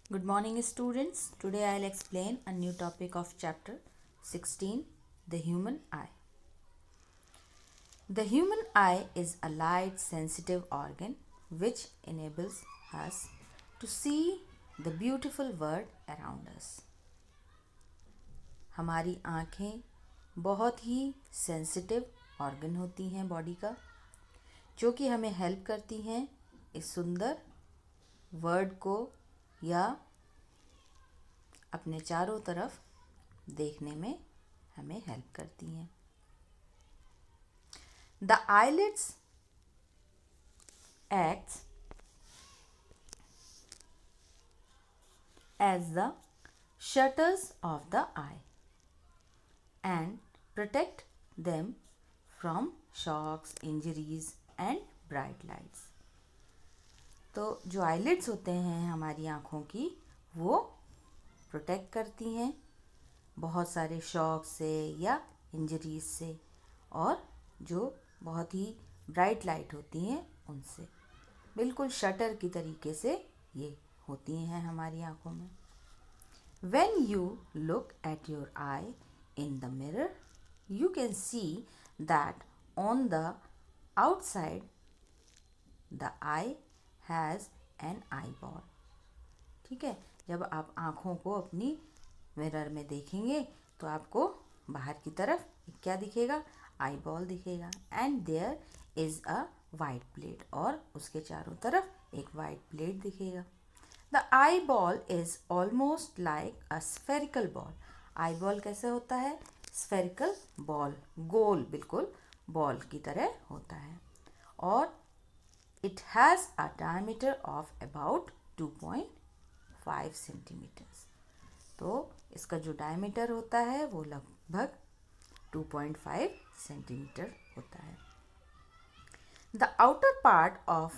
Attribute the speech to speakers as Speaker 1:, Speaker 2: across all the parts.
Speaker 1: Good morning, students. Today I'll explain a new topic of chapter 16, the human eye. The human eye is a light sensitive organ which enables us to see the beautiful world around us. हमारी आँखें बहुत ही sensitive organ होती हैं body का, जो कि हमें help करती हैं इस सुंदर वर्ल्ड को या अपने चारों तरफ देखने में हमें हेल्प करती हैं. The eyelids acts as the shutters of the eye and protect them from shocks, injuries and bright lights. तो जो आईलिड्स होते हैं हमारी आँखों की, वो प्रोटेक्ट करती हैं बहुत सारे शॉक से या इंजरीज से, और जो बहुत ही ब्राइट लाइट होती हैं उनसे. बिल्कुल शटर की तरीके से ये होती हैं हमारी आँखों में. When you look at your eye in the mirror, you can see that on the outside the eye has an eyeball. ठीक है, जब आप आँखों को अपनी मिरर में देखेंगे तो आपको बाहर की तरफ क्या दिखेगा? आईबॉल दिखेगा. And there is a white plate, और उसके चारों तरफ एक वाइट प्लेट दिखेगा. The eye ball is almost like a spherical ball. Eye ball कैसे होता है? स्फेरिकल बॉल, गोल बिल्कुल बॉल की तरह होता है. और it has a diameter of about 2.5 centimetres. तो इसका जो डायमीटर होता है वो लगभग 2.5 सेंटीमीटर होता है. The outer part of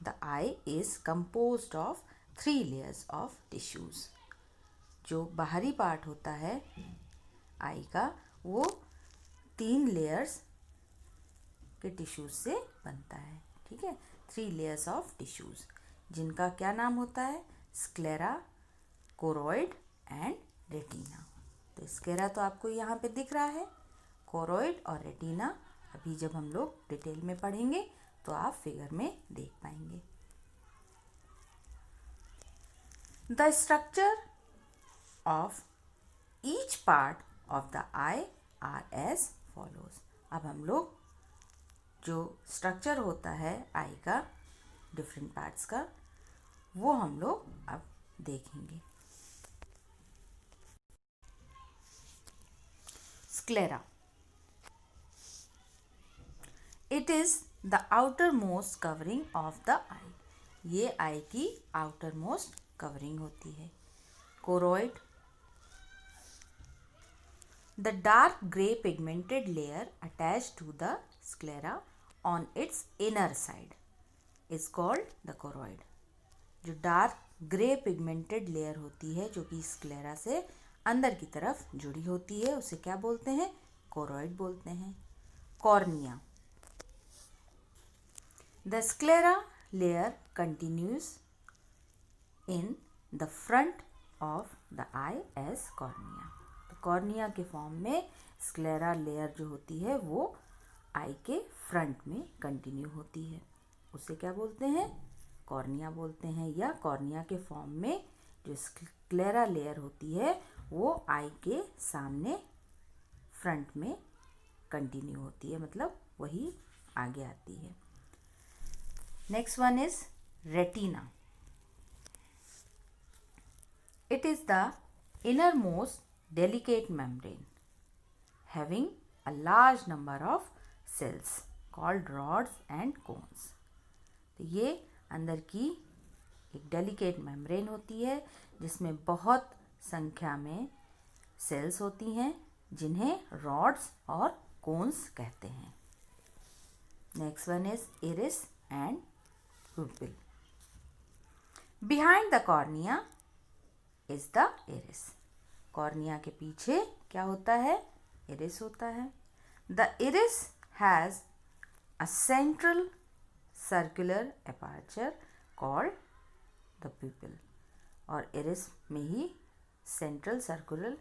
Speaker 1: the eye is composed of 3 layers of tissues. जो बाहरी पार्ट होता है आई का, वो 3 लेयर्स के टिश्यूज से बनता है. ठीक है, 3 लेयर्स ऑफ टिश्यूज, जिनका क्या नाम होता है? Sclera, choroid and retina. तो स्क्लेरा तो आपको यहाँ पे दिख रहा है, कोरोइड और रेटिना अभी जब हम लोग डिटेल में पढ़ेंगे तो आप फिगर में देख पाएंगे. The structure of each part of the eye are as follows. अब हम लोग जो स्ट्रक्चर होता है आई का डिफरेंट पार्ट्स का, वो हम लोग अब देखेंगे. Sclera, it is the outer most covering of the eye. ये आई की आउटर मोस्ट कवरिंग होती है. Choroid, the dark grey pigmented layer attach to the sclera on its inner side is called the choroid. जो dark grey pigmented layer होती है जो कि sclera से अंदर की तरफ जुड़ी होती है, उसे क्या बोलते हैं? कोरोइड बोलते हैं. Cornea, the sclera layer continues in the front of the eye as cornea. तो कॉर्निया के फॉर्म में स्क्लेरा लेयर जो होती है वो आई के फ्रंट में कंटिन्यू होती है, उसे क्या बोलते हैं? कॉर्निया बोलते हैं. या कॉर्निया के फॉर्म में जो स्क्लेरा लेयर होती है वो आई के सामने फ्रंट में कंटिन्यू होती है, मतलब वही आगे आती है. Next one is retina. It is the innermost delicate membrane having a large number of cells called rods and cones. तो ये अंदर की एक डेलिकेट मेम्ब्रेन होती है जिसमें बहुत संख्या में सेल्स होती हैं, जिन्हें रॉड्स और कोन्स कहते हैं. Next one is iris and pupil. Behind the cornea is the iris. Cornea के पीछे क्या होता है? इरिस होता है. The iris has a central circular aperture called the pupil. और इरिस में ही सेंट्रल सर्कुलर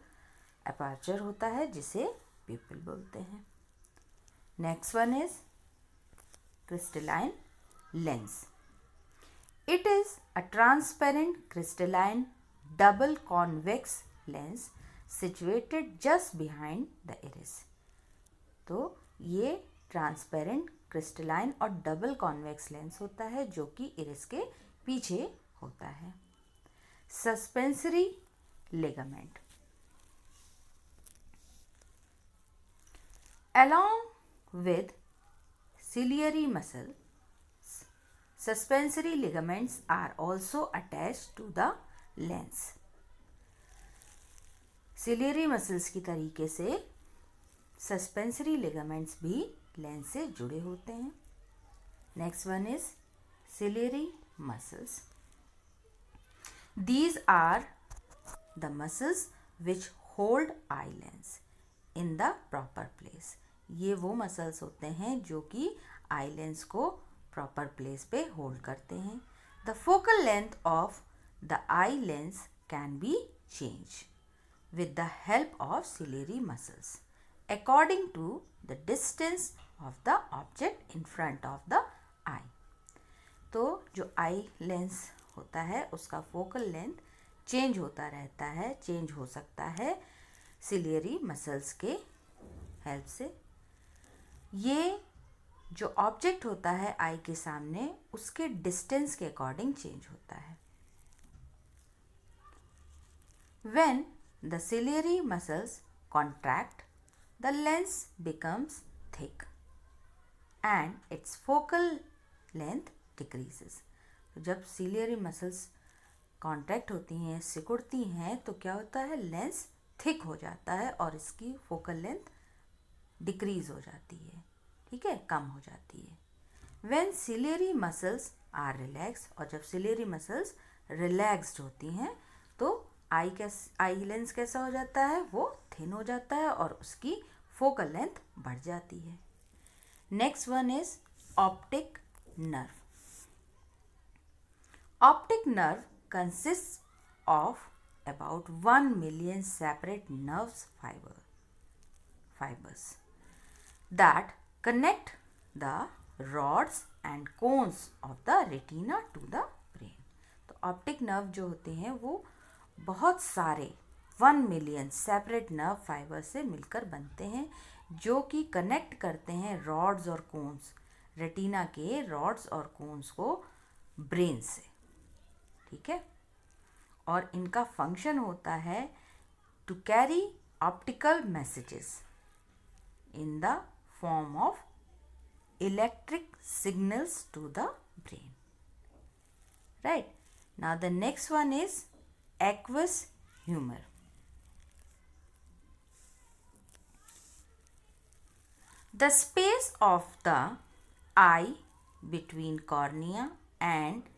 Speaker 1: अपर्चर होता है जिसे प्यूपिल बोलते हैं. Next one is crystalline lens. It is a transparent crystalline double convex lens situated just behind the iris. तो ये transparent crystalline और डबल कॉन्वेक्स लेंस होता है जो कि इरिस के पीछे होता है. Suspensory ligament. Along with ciliary muscle, suspensory ligaments are also attached to the lens. Ciliary muscles की तरीके से सस्पेंसरी लिगामेंट्स भी लेंस से जुड़े होते हैं. Next one is ciliary muscles. These are the muscles which hold eye lens in the proper place. ये वो मसल्स होते हैं जो कि आई लेंस को प्रॉपर प्लेस पे होल्ड करते हैं. The focal length of the eye lens can be change with the help of ciliary muscles according to the distance of the object in front of the eye. तो जो eye lens होता है उसका focal length change होता रहता है, change हो सकता है सिलियरी मसल्स के हेल्प से. ये जो ऑब्जेक्ट होता है आई के सामने उसके डिस्टेंस के अकॉर्डिंग चेंज होता है. When the ciliary muscles contract, the lens becomes thick and its focal length decreases. जब ciliary muscles कॉन्ट्रैक्ट होती हैं, सिकुड़ती हैं, तो क्या होता है, लेंस थिक हो जाता है और इसकी फोकल लेंथ डिक्रीज हो जाती है. ठीक है, कम हो जाती है. When ciliary muscles are relaxed, और जब ciliary muscles रिलैक्स्ड होती हैं तो आई लेंस कैसा हो जाता है, वो थिन हो जाता है और उसकी फोकल लेंथ बढ़ जाती है. Next one is optic nerve. Optic nerve consist of about 1 million separate nerve fibers that connect the rods and cones of the retina to the brain. तो ऑप्टिक नर्व जो होते हैं वो बहुत सारे 1 मिलियन सेपरेट नर्व फाइबर से मिलकर बनते हैं जो कि कनेक्ट करते हैं रॉड्स और कोन्स, रेटिना के रॉड्स और कोन्स को ब्रेन से. ठीक है, और इनका फंक्शन होता है to carry optical messages in the form of electric signals to the brain. Right, now the next one is aqueous humor. The space of the eye between cornea and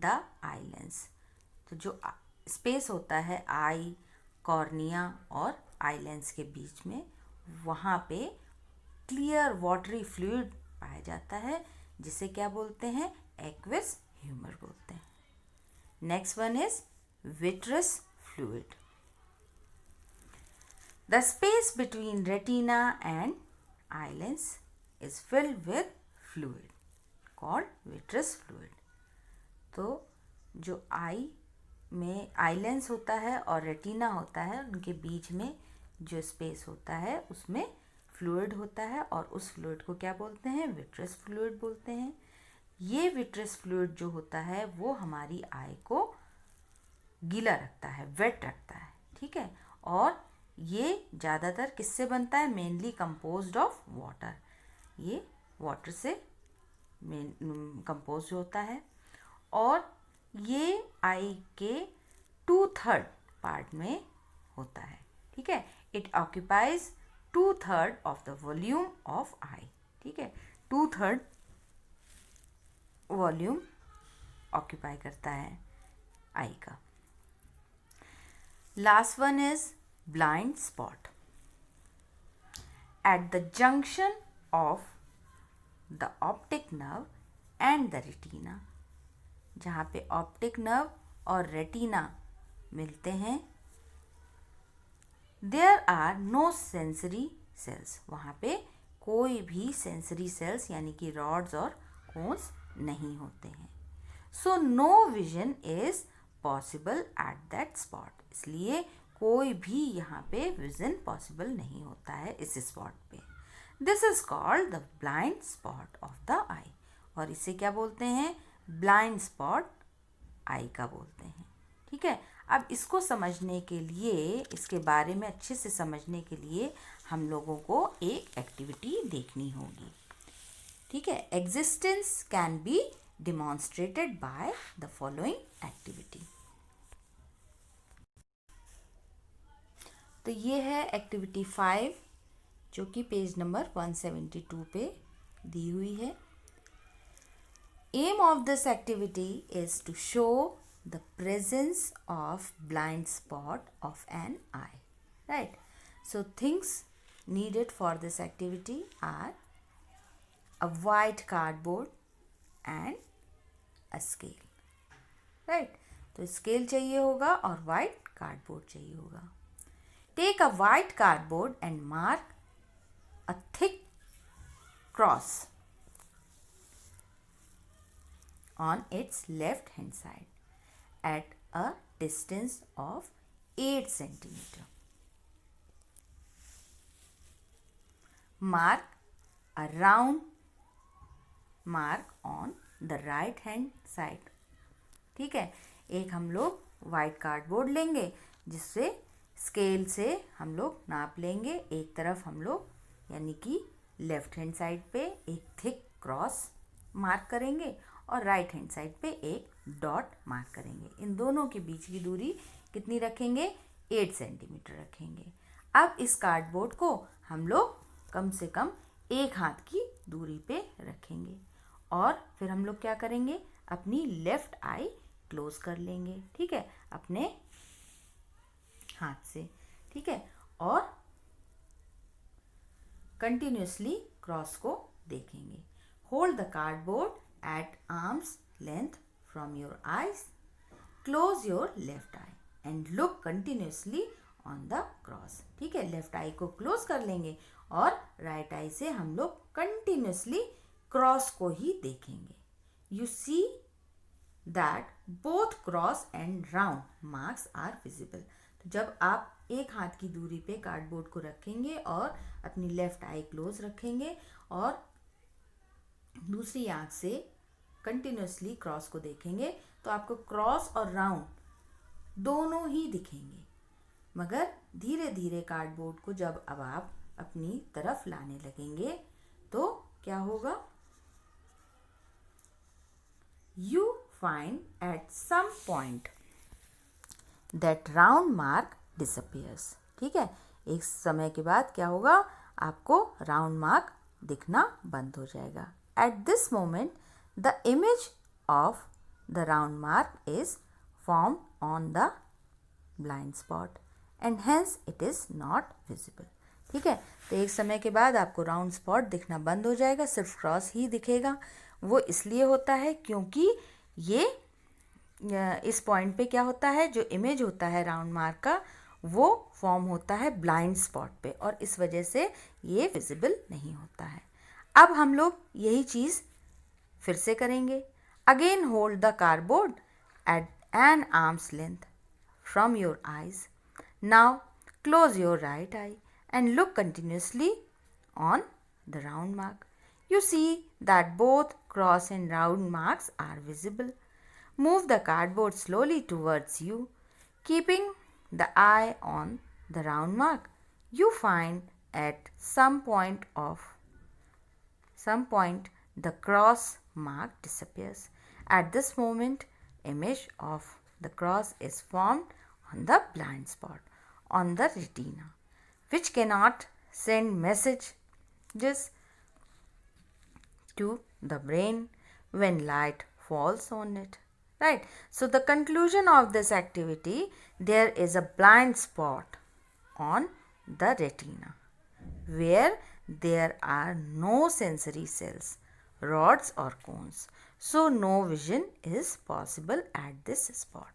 Speaker 1: the eye lens. तो जो space होता है आई, cornea और eye lens के बीच में, वहाँ पे clear watery fluid पाया जाता है जिसे क्या बोलते हैं, एक्वस ह्यूमर बोलते हैं. Next one is vitreous fluid. The space between retina and eye lens is filled with fluid called vitreous fluid. तो जो आई में आई लेंस होता है और रेटिना होता है, उनके बीच में जो स्पेस होता है उसमें फ्लूइड होता है और उस फ्लूइड को क्या बोलते हैं, विट्रस फ्लूइड बोलते हैं. ये विट्रस फ्लूइड जो होता है वो हमारी आई को गीला रखता है, वेट रखता है. ठीक है, और ये ज़्यादातर किससे बनता है, मेनली कंपोज्ड ऑफ वाटर. ये वाटर से कंपोज होता है और ये आई के 2/3 पार्ट में होता है. ठीक है, it occupies 2/3 of the volume of eye. ठीक है, 2/3 वॉल्यूम ऑक्यूपाई करता है आई का. Last one is blind spot. At the junction of the optic nerve and the retina, जहाँ पे ऑप्टिक नर्व और रेटिना मिलते हैं। There are no sensory cells, वहाँ पे कोई भी सेंसरी सेल्स यानी कि रॉड्स और कोन्स नहीं होते हैं। So no vision is possible at that spot, इसलिए कोई भी यहाँ पे विजन पॉसिबल नहीं होता है इस स्पॉट पे। This is called the blind spot of the eye, और इसे क्या बोलते हैं? ब्लाइंड स्पॉट आई का बोलते हैं। ठीक है, अब इसको समझने के लिए, इसके बारे में अच्छे से समझने के लिए हम लोगों को एक एक्टिविटी देखनी होगी। ठीक है, existence can be demonstrated by the following activity. तो ये है एक्टिविटी 5 जो कि पेज नंबर 172 पे दी हुई है। Aim of this activity is to show the presence of blind spot of an eye, right? So things needed for this activity are a white cardboard and a scale, right? तो scale चाहिए होगा और white cardboard चाहिए होगा। Take a white cardboard and mark a thick cross on its left hand side at a distance of 8 centimeter. Mark a round mark on the right hand side. ठीक है, एक हम लोग वाइट कार्डबोर्ड लेंगे जिससे scale से हम लोग नाप लेंगे। एक तरफ हम लोग यानी कि लेफ्ट हैंड साइड पे एक थिक क्रॉस मार्क करेंगे और राइट हैंड साइड पे एक डॉट मार्क करेंगे। इन दोनों के बीच की दूरी कितनी रखेंगे? 8 सेंटीमीटर रखेंगे। अब इस कार्डबोर्ड को हम लोग कम से कम एक हाथ की दूरी पे रखेंगे और फिर हम लोग क्या करेंगे? अपनी लेफ्ट आई क्लोज कर लेंगे। ठीक है, अपने हाथ से। ठीक है, और कंटिन्यूसली क्रॉस को देखेंगे। Hold the cardboard at arm's length from your eyes. Close your left eye and look continuously on the cross. ठीक है, लेफ्ट आई को क्लोज कर लेंगे और राइट आई से हम लोग कंटिन्यूसली क्रॉस को ही देखेंगे। You see that both cross and round marks are visible. तो जब आप एक हाथ की दूरी पे कार्डबोर्ड को रखेंगे और अपनी लेफ्ट आई क्लोज रखेंगे और दूसरी आंख से कंटिन्यूसली क्रॉस को देखेंगे तो आपको क्रॉस और राउंड दोनों ही दिखेंगे। मगर धीरे धीरे कार्डबोर्ड को जब अब आप अपनी तरफ लाने लगेंगे तो क्या होगा? You find at some point that round mark disappears. ठीक है, एक समय के बाद क्या होगा? आपको राउंड मार्क दिखना बंद हो जाएगा। At this moment the image of the round mark is formed on the blind spot and hence it is not visible. ठीक है, तो एक समय के बाद आपको राउंड स्पॉट दिखना बंद हो जाएगा, सिर्फ क्रॉस ही दिखेगा। वो इसलिए होता है क्योंकि ये इस पॉइंट पे क्या होता है, जो इमेज होता है राउंड मार्क का वो फॉर्म होता है ब्लाइंड स्पॉट पे और इस वजह से ये विजिबल नहीं होता है। अब हम लोग यही चीज़ फिर से करेंगे। Again hold the cardboard at an arm's length from your eyes. Now close your right eye and look continuously on the round mark. You see that both cross and round marks are visible. Move the cardboard slowly towards you, keeping the eye on the round mark. You find at some point the cross mark disappears. At this moment, image of the cross is formed on the blind spot on the retina, which cannot send messages to the brain when light falls on it. Right. So the conclusion of this activity, there is a blind spot on the retina where there are no sensory cells, rods or cones. So no vision is possible at this spot.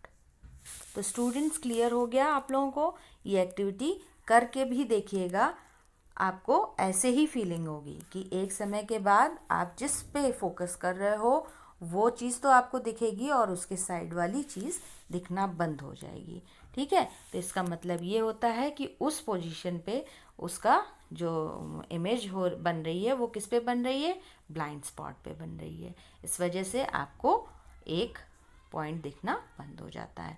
Speaker 1: तो students clear हो गया आप लोगों को? ये activity करके भी देखिएगा, आपको ऐसे ही फीलिंग होगी कि एक समय के बाद आप जिस पे फोकस कर रहे हो वो चीज़ तो आपको दिखेगी और उसके साइड वाली चीज़ दिखना बंद हो जाएगी। ठीक है, तो इसका मतलब ये होता है कि उस पोजीशन पे उसका जो इमेज हो बन रही है वो किस पे बन रही है? ब्लाइंड स्पॉट पे बन रही है। इस वजह से आपको एक पॉइंट दिखना बंद हो जाता है।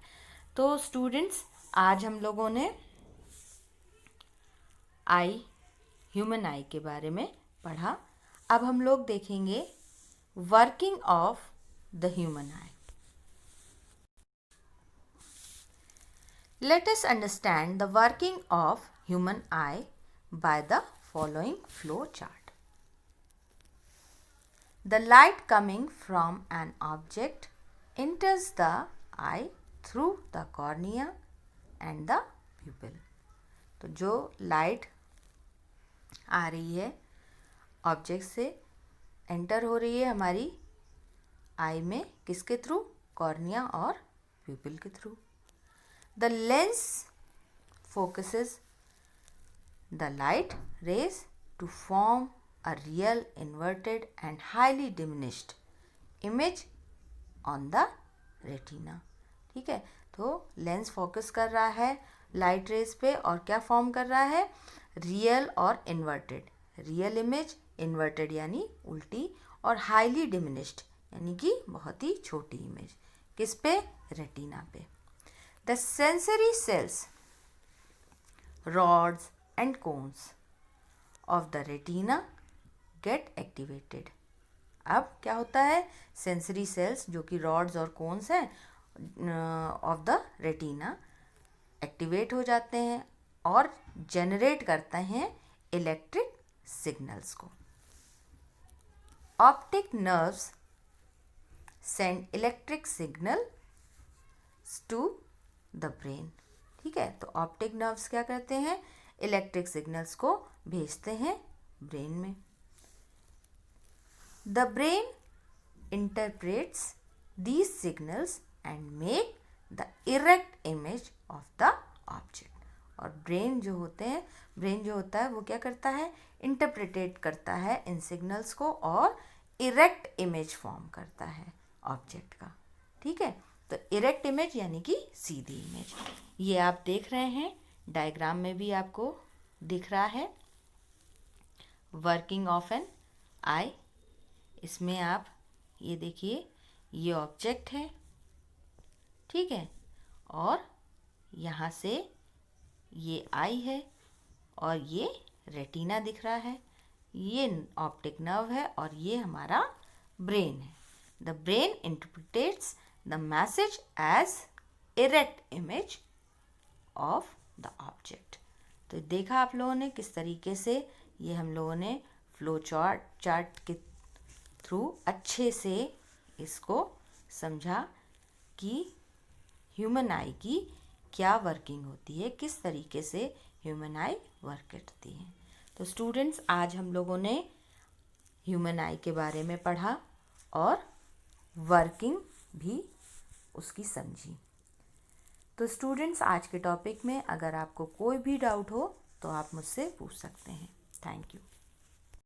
Speaker 1: तो स्टूडेंट्स, आज हम लोगों ने ह्यूमन आई के बारे में पढ़ा। अब हम लोग देखेंगे working of the human I. Let us understand the working of human eye by the following flow chart. The light coming from an object enters the eye through the cornea and the pupil. तो जो light आ रही है object से enter हो रही है हमारी आई में, किसके थ्रू? कॉर्निया और प्यूपिल के through. The lens focuses the light rays to form a real inverted and highly diminished image on the retina. ठीक है, तो लेंस फोकस कर रहा है लाइट रेज पे और क्या फॉर्म कर रहा है? रियल और इन्वर्टेड। रियल इमेज, इन्वर्टेड यानी उल्टी, और हाईली डिमिनिश्ड यानी कि बहुत ही छोटी इमेज। किस पे? रेटिना पे। The sensory cells, rods and cones of the retina get activated. अब क्या होता है? सेंसरी सेल्स जो कि रॉड्स और कोन्स हैं ऑफ द रेटिना एक्टिवेट हो जाते हैं और जनरेट करते हैं इलेक्ट्रिक सिग्नल्स को। Optic nerves send electric signal to the brain. ठीक है, तो ऑप्टिक नर्व्स क्या करते हैं? इलेक्ट्रिक सिग्नल्स को भेजते हैं ब्रेन में। The brain interprets these signals and make the erect image of the object. और ब्रेन जो होता है वो क्या करता है? इंटरप्रेटेट करता है इन सिग्नल्स को और इरेक्ट इमेज फॉर्म करता है ऑब्जेक्ट का। ठीक है, तो इरेक्ट इमेज यानी कि सीधी इमेज। ये आप देख रहे हैं, डायग्राम में भी आपको दिख रहा है वर्किंग ऑफ एन आई। इसमें आप ये देखिए, ये ऑब्जेक्ट है, ठीक है, और यहाँ से ये आई है और ये रेटिना दिख रहा है, ये ऑप्टिक नर्व है और ये हमारा ब्रेन है। The brain interprets the message as erect image of the object। तो देखा आप लोगों ने किस तरीके से ये हम लोगों ने फ्लो चार्ट के थ्रू अच्छे से इसको समझा कि ह्यूमन आई की क्या वर्किंग होती है, किस तरीके से ह्यूमन आई वर्क करती है। तो स्टूडेंट्स, आज हम लोगों ने ह्यूमन आई के बारे में पढ़ा और वर्किंग भी उसकी समझी। तो स्टूडेंट्स, आज के टॉपिक में अगर आपको कोई भी डाउट हो तो आप मुझसे पूछ सकते हैं। Thank you.